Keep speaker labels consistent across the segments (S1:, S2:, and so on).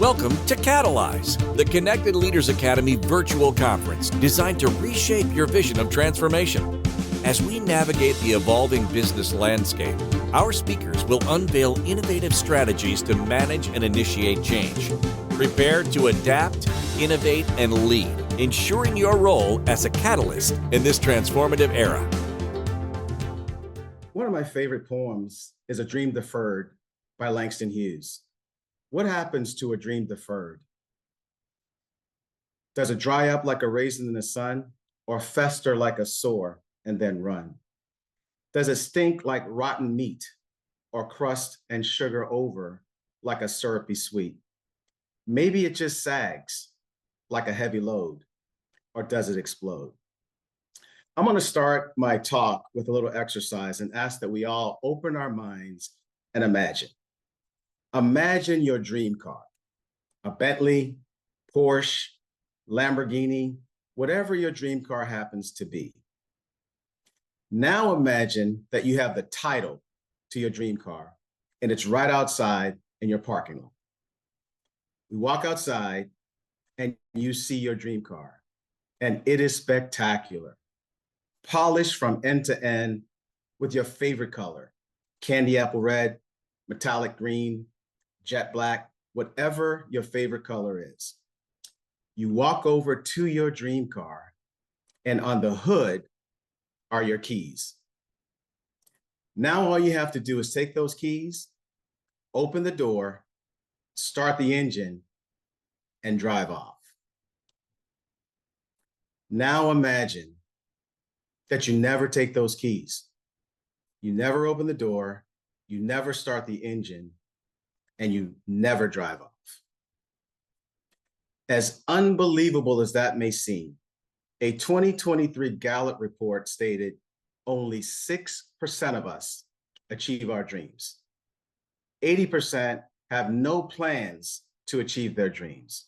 S1: Welcome to Catalyze, the Connected Leaders Academy virtual conference designed to reshape your vision of transformation. As we navigate the evolving business landscape, our speakers will unveil innovative strategies to manage and initiate change. Prepare to adapt, innovate, and lead, ensuring your role as a catalyst in this transformative era.
S2: One of my favorite poems is A Dream Deferred by Langston Hughes. What happens to a dream deferred? Does it dry up like a raisin in the sun or fester like a sore and then run? Does it stink like rotten meat or crust and sugar over like a syrupy sweet? Maybe it just sags like a heavy load, or does it explode? I'm going to start my talk with a little exercise and ask that we all open our minds and imagine. Imagine your dream car, a Bentley, Porsche, Lamborghini, whatever your dream car happens to be. Now imagine that you have the title to your dream car and it's right outside in your parking lot. We walk outside and you see your dream car and it is spectacular. Polished from end to end with your favorite color, candy apple red, metallic green, jet black, whatever your favorite color is. You walk over to your dream car and on the hood are your keys. Now all you have to do is take those keys, open the door, start the engine, and drive off. Now imagine that you never take those keys. You never open the door, you never start the engine, and you never drive off. As unbelievable as that may seem, a 2023 Gallup report stated only 6% of us achieve our dreams. 80% have no plans to achieve their dreams.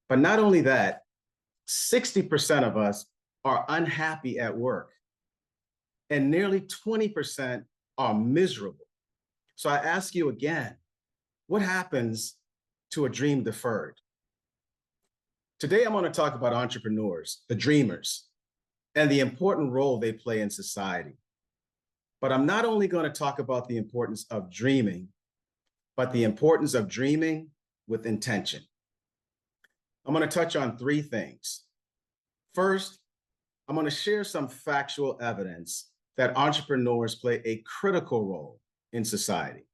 S2: But not only that, 60% of us are unhappy at work, and nearly 20% are miserable. So I ask you again, what happens to a dream deferred? Today, I'm going to talk about entrepreneurs, the dreamers, and the important role they play in society. But I'm not only going to talk about the importance of dreaming, but the importance of dreaming with intention. I'm going to touch on three things. First, I'm going to share some factual evidence that entrepreneurs play a critical role in society.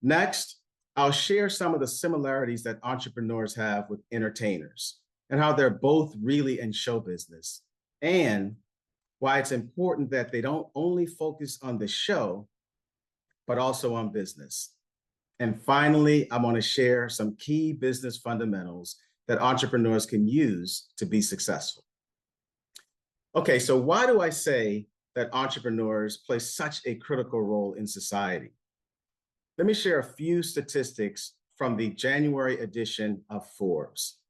S2: Next, I'll share some of the similarities that entrepreneurs have with entertainers and how they're both really in show business, and why it's important that they don't only focus on the show, but also on business. And finally, I'm going to share some key business fundamentals that entrepreneurs can use to be successful. Okay, so why do I say that entrepreneurs play such a critical role in society? Let me share a few statistics from the January edition of Forbes.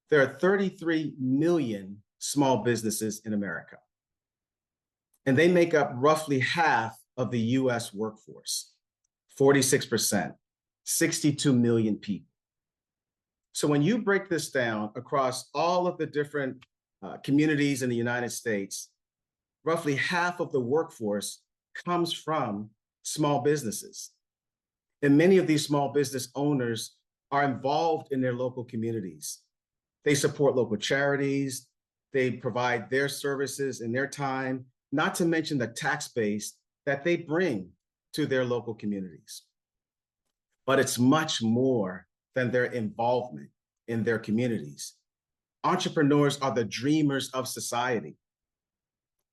S2: There are 33 million small businesses in America, and they make up roughly half of the US workforce, 46%, 62 million people. So when you break this down across all of the different communities in the United States, roughly half of the workforce comes from small businesses. And many of these small business owners are involved in their local communities. They support local charities, they provide their services and their time, not to mention the tax base that they bring to their local communities. But it's much more than their involvement in their communities. Entrepreneurs are the dreamers of society.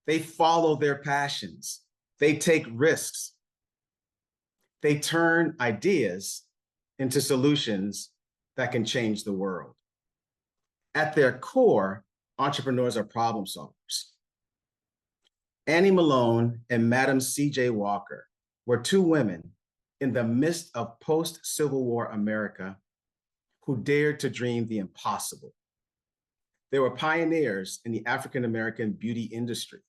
S2: They follow their passions. They take risks. They turn ideas into solutions that can change the world. At their core, entrepreneurs are problem solvers. Annie Malone and Madam C.J. Walker were two women in the midst of post-Civil War America who dared to dream the impossible. They were pioneers in the African-American beauty industry.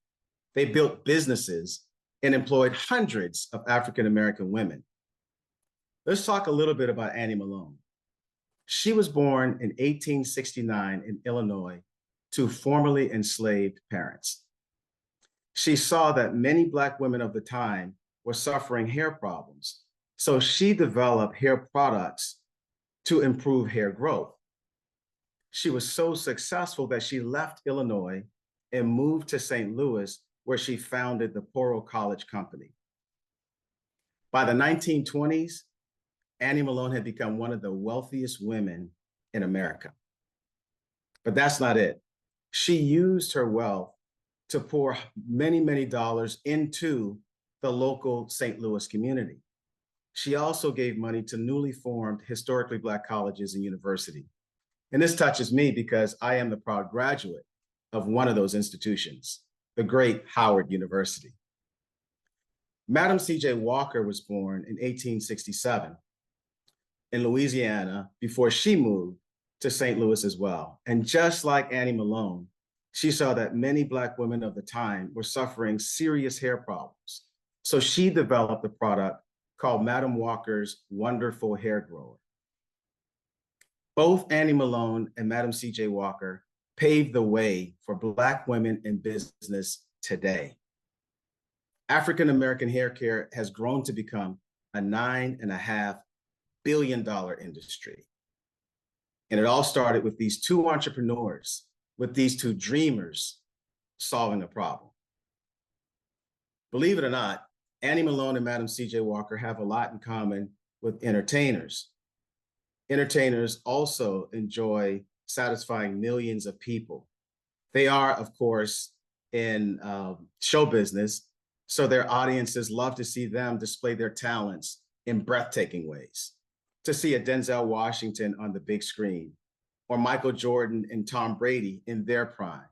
S2: They built businesses and employed hundreds of African-American women. Let's talk a little bit about Annie Malone. She was born in 1869 in Illinois to formerly enslaved parents. She saw that many Black women of the time were suffering hair problems, so she developed hair products to improve hair growth. She was so successful that she left Illinois and moved to St. Louis, where she founded the Poro College Company. By the 1920s, Annie Malone had become one of the wealthiest women in America. But that's not it. She used her wealth to pour many, many dollars into the local St. Louis community. She also gave money to newly formed historically Black colleges and universities. And this touches me because I am the proud graduate of one of those institutions, the great Howard University. Madam C.J. Walker was born in 1867 in Louisiana before she moved to St. Louis as well. And just like Annie Malone, she saw that many Black women of the time were suffering serious hair problems. So she developed a product called Madam Walker's Wonderful Hair Grower. Both Annie Malone and Madam C.J. Walker paved the way for Black women in business today. African-American hair care has grown to become a $9.5 billion industry. And it all started with these two entrepreneurs, with these two dreamers solving a problem. Believe it or not, Annie Malone and Madam C.J. Walker have a lot in common with entertainers. Entertainers also enjoy satisfying millions of people. They are, of course, in show business, so their audiences love to see them display their talents in breathtaking ways. To see a Denzel Washington on the big screen, or Michael Jordan and Tom Brady in their prime.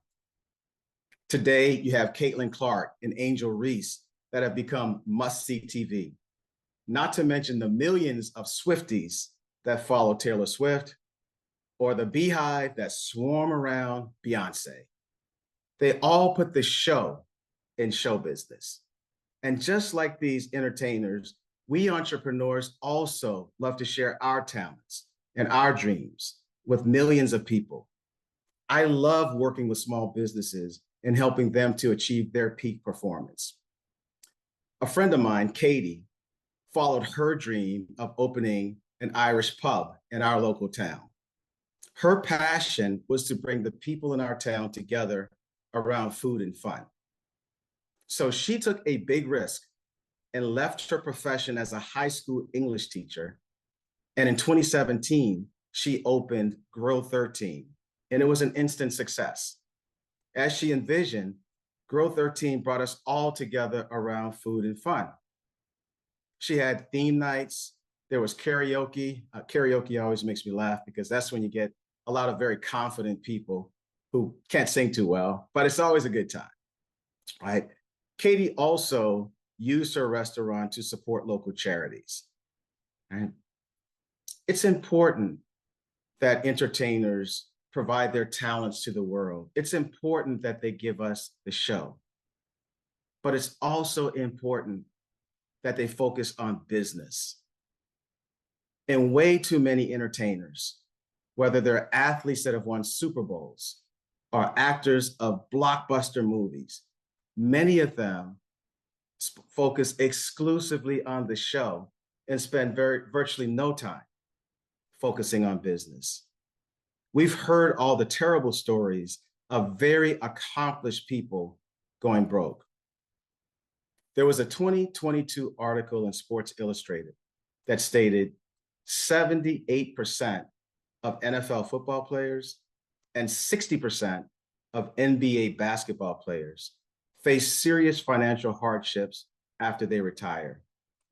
S2: Today, you have Caitlin Clark and Angel Reese that have become must-see TV, not to mention the millions of Swifties that follow Taylor Swift, or the beehive that swarm around Beyonce. They all put the show in show business. And just like these entertainers, we entrepreneurs also love to share our talents and our dreams with millions of people. I love working with small businesses and helping them to achieve their peak performance. A friend of mine, Katie, followed her dream of opening an Irish pub in our local town. Her passion was to bring the people in our town together around food and fun. So she took a big risk and left her profession as a high school English teacher. And in 2017, she opened Grow 13, and it was an instant success. As she envisioned, Grow 13 brought us all together around food and fun. She had theme nights, there was karaoke. Karaoke always makes me laugh because that's when you get a lot of very confident people who can't sing too well, but it's always a good time, right? Katie also used her restaurant to support local charities, right? It's important that entertainers provide their talents to the world. It's important that they give us the show, but it's also important that they focus on business. And way too many entertainers, whether they're athletes that have won Super Bowls or actors of blockbuster movies, many of them focus exclusively on the show and spend virtually no time focusing on business. We've heard all the terrible stories of very accomplished people going broke. There was a 2022 article in Sports Illustrated that stated 78% of NFL football players and 60% of NBA basketball players face serious financial hardships after they retire.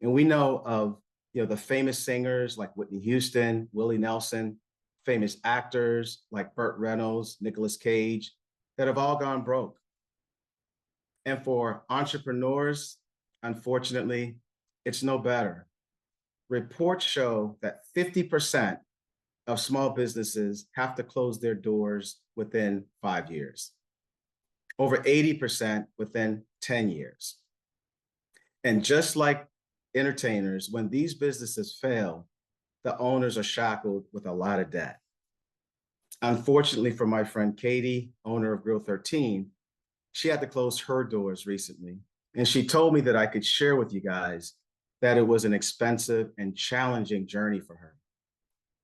S2: And we know of the famous singers like Whitney Houston, Willie Nelson, famous actors like Burt Reynolds, Nicolas Cage, that have all gone broke. And for entrepreneurs, unfortunately, it's no better. Reports show that 50% of small businesses have to close their doors within 5 years, over 80% within 10 years. And just like entertainers, when these businesses fail, the owners are shackled with a lot of debt. Unfortunately for my friend Katie, owner of Grill 13, she had to close her doors recently. And she told me that I could share with you guys that it was an expensive and challenging journey for her.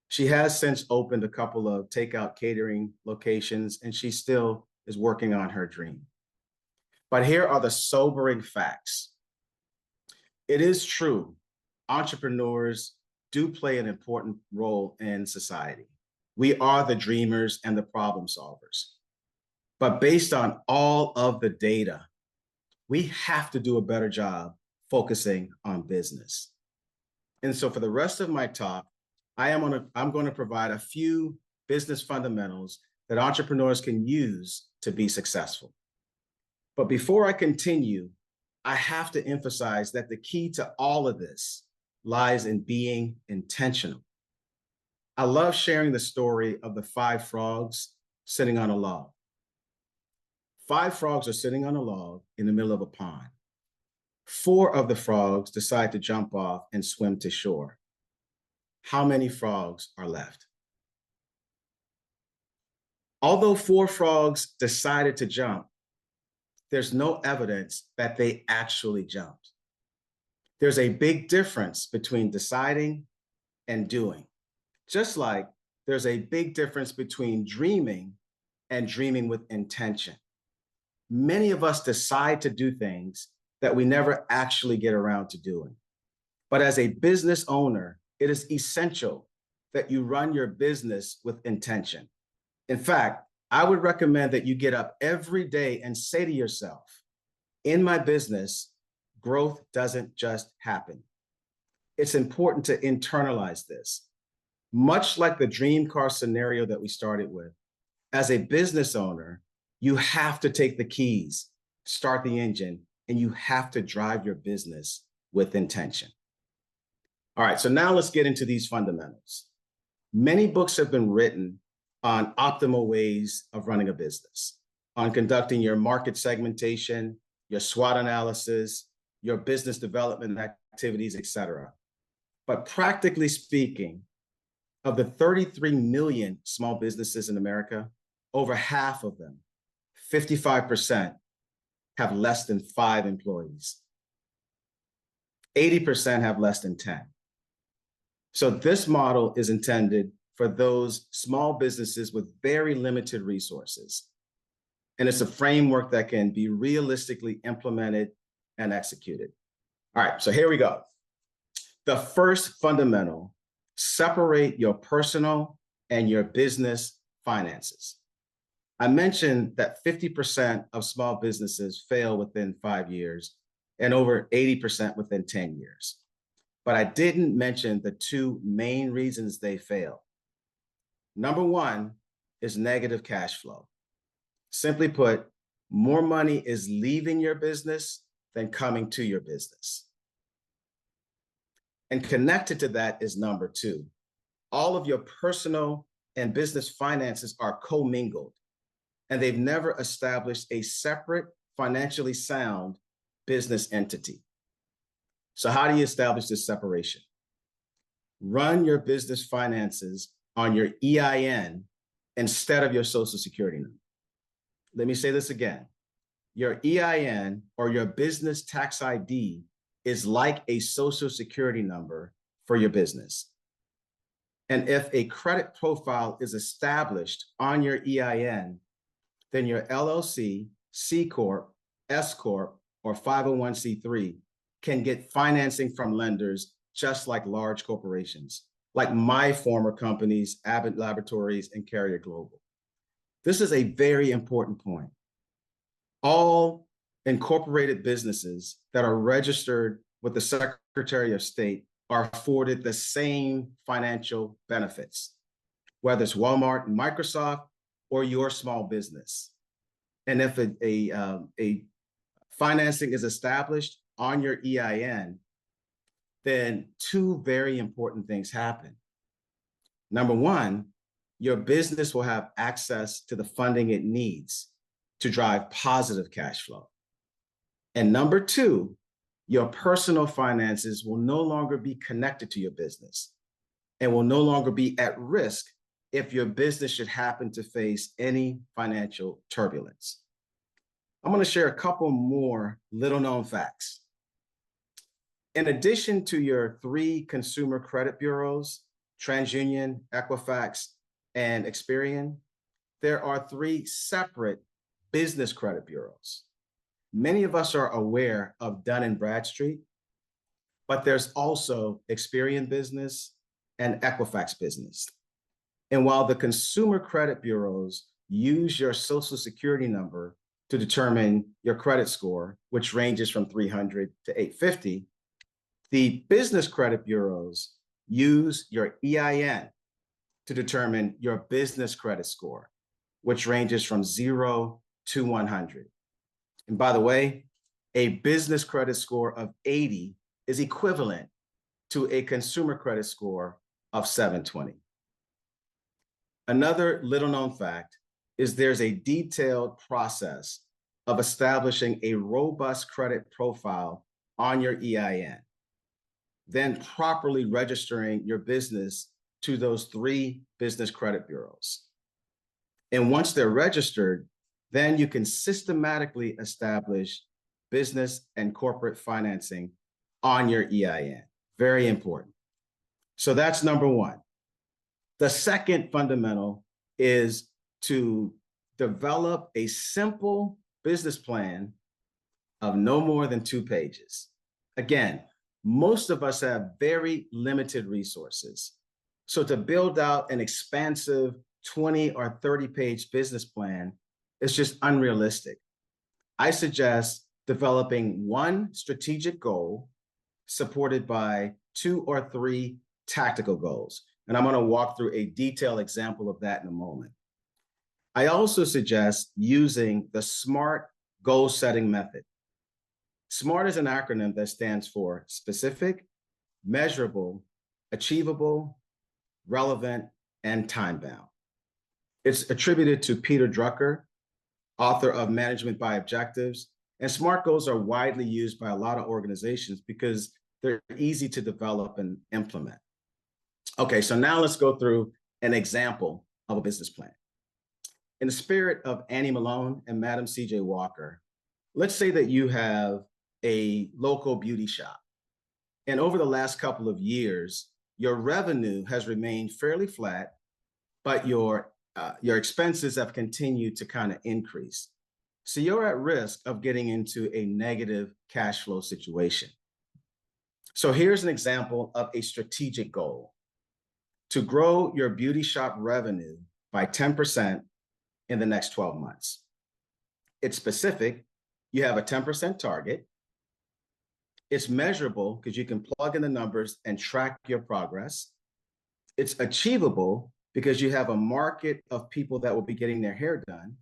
S2: She has since opened a couple of takeout catering locations, and she still is working on her dream. But here are the sobering facts. It is true, entrepreneurs do play an important role in society. We are the dreamers and the problem solvers. But based on all of the data, we have to do a better job focusing on business. And so for the rest of my talk, I'm going to provide a few business fundamentals that entrepreneurs can use to be successful. But before I continue, I have to emphasize that the key to all of this lies in being intentional. I love sharing the story of the 5 frogs sitting on a log. 5 frogs are sitting on a log in the middle of a pond. 4 of the frogs decide to jump off and swim to shore. How many frogs are left? Although 4 frogs decided to jump, there's no evidence that they actually jumped. There's a big difference between deciding and doing. Just like there's a big difference between dreaming and dreaming with intention. Many of us decide to do things that we never actually get around to doing. But as a business owner, it is essential that you run your business with intention. In fact, I would recommend that you get up every day and say to yourself, in my business, growth doesn't just happen. It's important to internalize this. Much like the dream car scenario that we started with, as a business owner, you have to take the keys, start the engine, and you have to drive your business with intention. All right, so now let's get into these fundamentals. Many books have been written on optimal ways of running a business, on conducting your market segmentation, your SWOT analysis, your business development activities, etc. But practically speaking, of the 33 million small businesses in America, over half of them, 55%, have less than 5 employees. 80% have less than 10. So this model is intended for those small businesses with very limited resources. And it's a framework that can be realistically implemented and executed. All right, so here we go. The first fundamental: separate your personal and your business finances. I mentioned that 50% of small businesses fail within 5 years and over 80% within 10 years. But I didn't mention the 2 main reasons they fail. Number 1 is negative cash flow. Simply put, more money is leaving your business than coming to your business. And connected to that is number 2. All of your personal and business finances are commingled, and they've never established a separate, financially sound business entity. So how do you establish this separation? Run your business finances on your EIN instead of your Social Security number. Let me say this again. Your EIN, or your business tax ID, is like a Social Security number for your business. And if a credit profile is established on your EIN, then your LLC, C Corp, S Corp, or 501c3 can get financing from lenders just like large corporations, like my former companies, Abbott Laboratories and Carrier Global. This is a very important point. All incorporated businesses that are registered with the Secretary of State are afforded the same financial benefits, whether it's Walmart and Microsoft or your small business. And if a financing is established on your EIN, then 2 very important things happen. Number 1, your business will have access to the funding it needs to drive positive cash flow. And number 2, your personal finances will no longer be connected to your business. and will no longer be at risk if your business should happen to face any financial turbulence. I'm going to share a couple more little known facts. In addition to your 3 consumer credit bureaus, TransUnion, Equifax, and Experian, there are 3 separate business credit bureaus. Many of us are aware of Dun & Bradstreet, but there's also Experian Business and Equifax Business. And while the consumer credit bureaus use your social security number to determine your credit score, which ranges from 300 to 850, the business credit bureaus use your EIN to determine your business credit score, which ranges from 0 to 100. And by the way, a business credit score of 80 is equivalent to a consumer credit score of 720. Another little known fact is there's a detailed process of establishing a robust credit profile on your EIN, then properly registering your business to those 3 business credit bureaus. And once they're registered, then you can systematically establish business and corporate financing on your EIN. Very important. So that's number 1. The second fundamental is to develop a simple business plan of no more than 2 pages. Again, most of us have very limited resources. So to build out an expansive 20 or 30-page business plan is just unrealistic. I suggest developing 1 strategic goal supported by 2 or 3 tactical goals. And I'm going to walk through a detailed example of that in a moment. I also suggest using the SMART goal setting method. SMART is an acronym that stands for specific, measurable, achievable, relevant, and time-bound. It's attributed to Peter Drucker, author of Management by Objectives, and SMART goals are widely used by a lot of organizations because they're easy to develop and implement. Okay, so now let's go through an example of a business plan. In the spirit of Annie Malone and Madam C.J. Walker, let's say that you have a local beauty shop. And over the last couple of years, your revenue has remained fairly flat, but your expenses have continued to kind of increase. So you're at risk of getting into a negative cash flow situation. So here's an example of a strategic goal: to grow your beauty shop revenue by 10% in the next 12 months. It's specific. You have a 10% target. It's measurable because you can plug in the numbers and track your progress. It's achievable because you have a market of people that will be getting their hair done.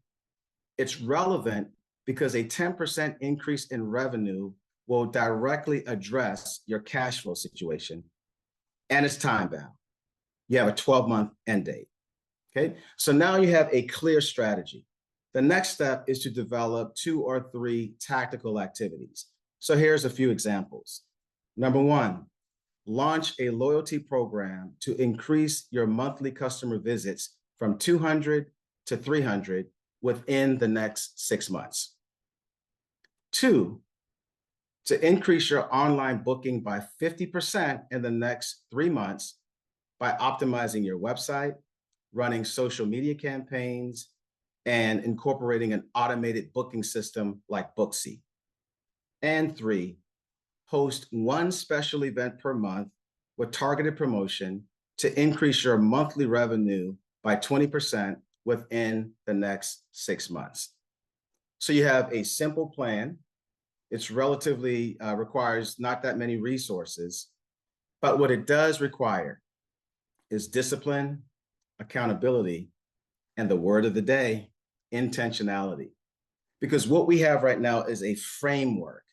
S2: It's relevant because a 10% increase in revenue will directly address your cash flow situation. And it's time bound. You have a 12-month end date. Okay, so now you have a clear strategy. The next step is to develop 2 or 3 tactical activities. So here's a few examples. Number 1, launch a loyalty program to increase your monthly customer visits from 200 to 300 within the next 6 months. 2, to increase your online booking by 50% in the next 3 months by optimizing your website, running social media campaigns, and incorporating an automated booking system like Booksy. And 3, host 1 special event per month with targeted promotion to increase your monthly revenue by 20% within the next 6 months. So you have a simple plan. It's relatively requires not that many resources, but what it does require is discipline, accountability, and the word of the day, intentionality. Because what we have right now is a framework,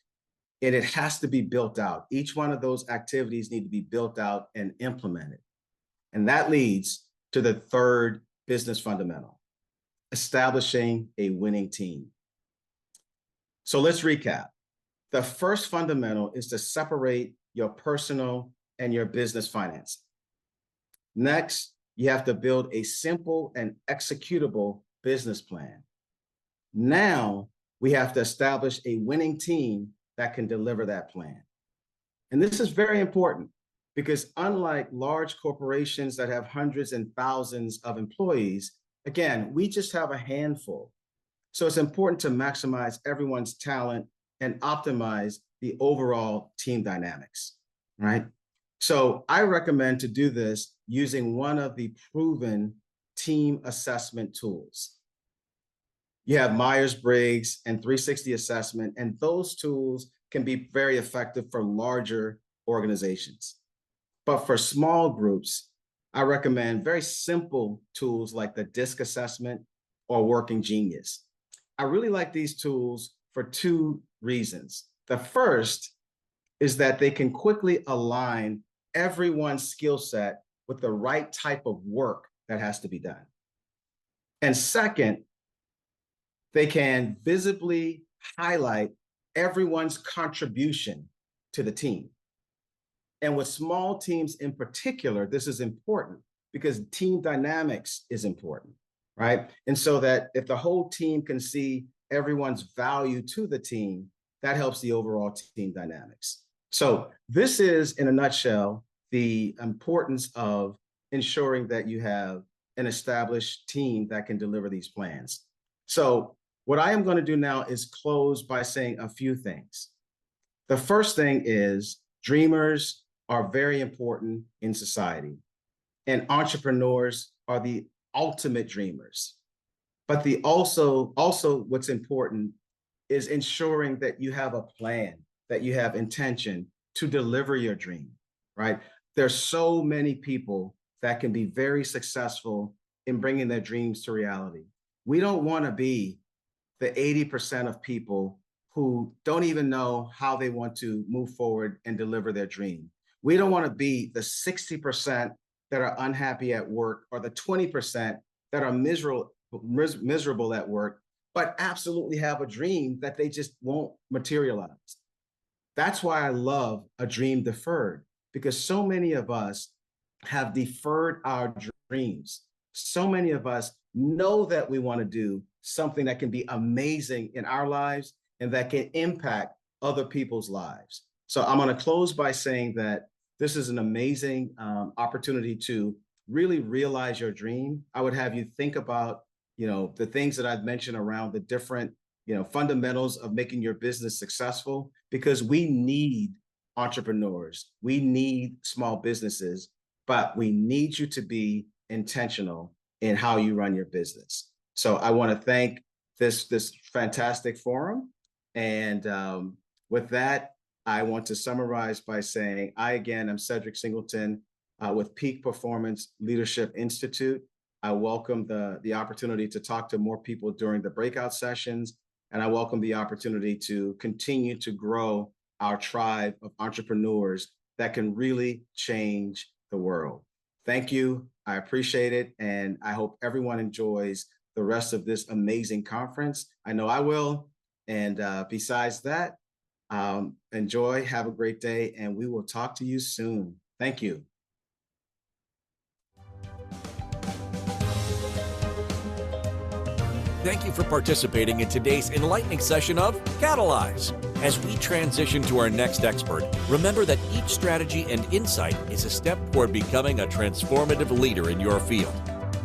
S2: and it has to be built out. Each one of those activities need to be built out and implemented. And that leads to the 3rd business fundamental: establishing a winning team. So let's recap. The first fundamental is to separate your personal and your business financing. Next, you have to build a simple and executable business plan. Now, we have to establish a winning team that can deliver that plan. And this is very important because unlike large corporations that have hundreds and thousands of employees, again, we just have a handful. So it's important to maximize everyone's talent and optimize the overall team dynamics, right? So I recommend to do this using one of the proven team assessment tools. You have Myers-Briggs and 360 assessment, and those tools can be very effective for larger organizations. But for small groups, I recommend very simple tools like the DISC assessment or Working Genius. I really like these tools for two reasons. The first is that they can quickly align everyone's skill set with the right type of work that has to be done. And second, they can visibly highlight everyone's contribution to the team. And with small teams in particular, this is important because team dynamics is important, right? And so that if the whole team can see everyone's value to the team, that helps the overall team dynamics. So this is, in a nutshell, the importance of ensuring that you have an established team that can deliver these plans. So what I am going to do now is close by saying a few things. The first thing is dreamers are very important in society, and entrepreneurs are the ultimate dreamers. But also what's important is ensuring that you have a plan, that you have intention to deliver your dream, right? There's so many people that can be very successful in bringing their dreams to reality. We don't want to be the 80% of people who don't even know how they want to move forward and deliver their dream. We don't want to be the 60% that are unhappy at work or the 20% that are miserable at work, but absolutely have a dream that they just won't materialize. That's why I love a dream deferred, because so many of us have deferred our dreams. So many of us know that we want to do something that can be amazing in our lives and that can impact other people's lives. So I'm going to close by saying that this is an amazing opportunity to really realize your dream. I would have you think about, the things that I've mentioned around the different, fundamentals of making your business successful, because we need entrepreneurs, we need small businesses, but we need you to be intentional in how you run your business. So I want to thank this fantastic forum. And with that, I want to summarize by saying, I'm Cedric Singleton with Peak Performance Leadership Institute. I welcome the opportunity to talk to more people during the breakout sessions, and I welcome the opportunity to continue to grow our tribe of entrepreneurs that can really change the world. Thank you. I appreciate it, and I hope everyone enjoys the rest of this amazing conference. I know I will. And besides that, enjoy, have a great day, and we will talk to you soon. Thank you.
S1: Thank you for participating in today's enlightening session of Catalyze. As we transition to our next expert, remember that each strategy and insight is a step toward becoming a transformative leader in your field.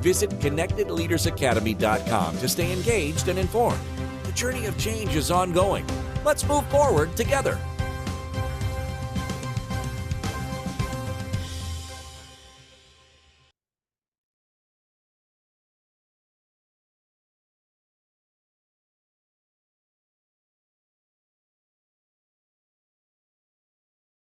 S1: Visit connectedleadersacademy.com to stay engaged and informed. The journey of change is ongoing. Let's move forward together.